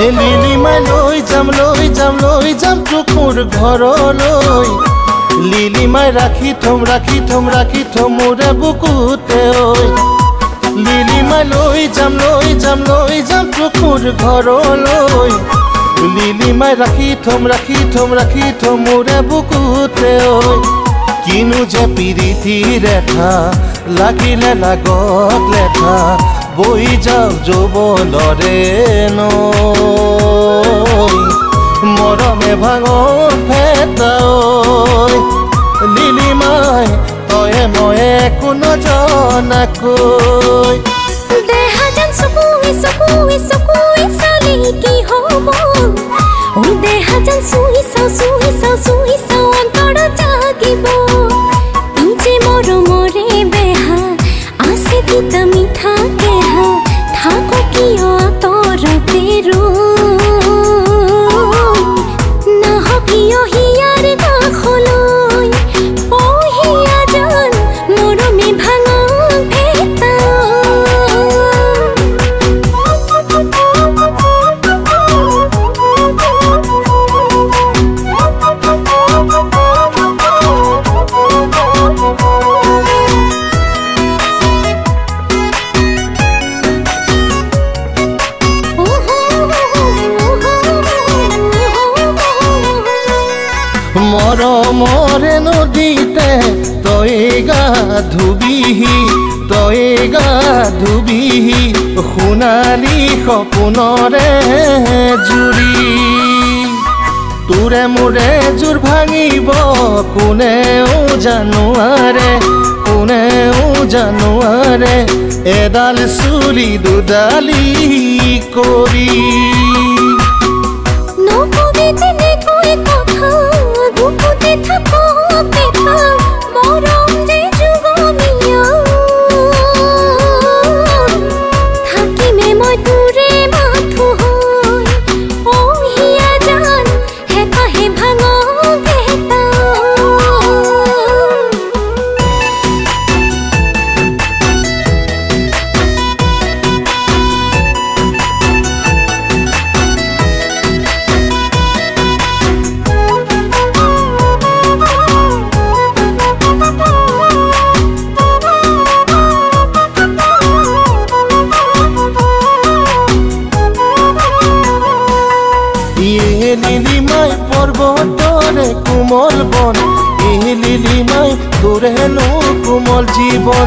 লিলিমাই লৈ যাম তোক মোৰ ঘৰলৈ লিলিমাই ৰাখি থম মোৰে বুকুতে ঐ লিলিমাই লৈ যাম তোক মোৰ ঘৰলৈ লিলিমাই ৰাখি থম মোৰে বুকুতে ঐ কিনো যে পিৰিতি ৰেখা লাগিলে লাগক লেখা বৈ যাওক যৌৱনৰে নৈ মৰমে ভাঙক ভেটা ঐ লিলিমাই তয়ে ময়ে কোনো জনাকৈ দেহা যেন চকুৱে চালে কি হ'ব ঐ দেহা যেন চুই চাওঁ অন্তৰত জাগিব ই যে মৰমৰে বেহা আছে তিতা মিঠা কেহা থাকো কিয় আঁতৰতে নাহক কিয় হিয়াৰ কাষলৈ অ হিয়া জান মৰমে ভাঙক ভেটা মৰমৰে নদীতে তই গা ধুবিহি সোণালী সপোনৰে জুৰি তোৰে মোৰে জোৰ ভাঙিব কোনেও জানুৱাৰে এডাল চুলি দুডালি কৰি নকবি তেনেকৈ কথা বুকুতে থাকো বেটা মৰম যে যুগমীয়া থাকিমে মই তোৰে মাথো হৈ অ হিয়া জান হেতাহে ভাঙক ভেটা লিলিমাই পৰ্বতৰে কোমল বন লিলিমাই তোৰেনো কোমল জীৱন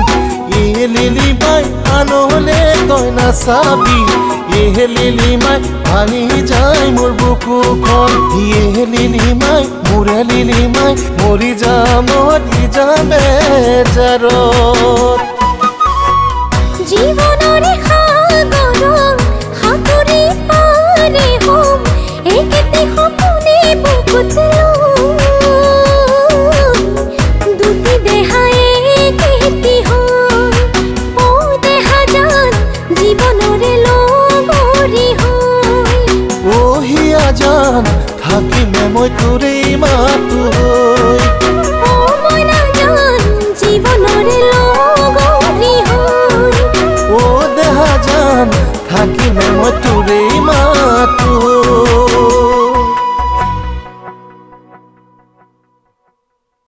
লিলিমাই আনহলে তই নাচাবি লিলিমাই ভাঙি যায় মোৰ বুকুখন লিলিমাই মোৰে লিলিমাই মৰি যাম বেজাৰত জীৱনৰে সাগৰত সাঁতুৰি পাৰে হ'ম একেতে সপোনে বুকুতে দুটি দেহাই একেটি হয় ঐ দেহা জান জীৱনৰে লগৰী হয় অ হিয়া জান থাকিমে মই তোৰে মাথো হৈ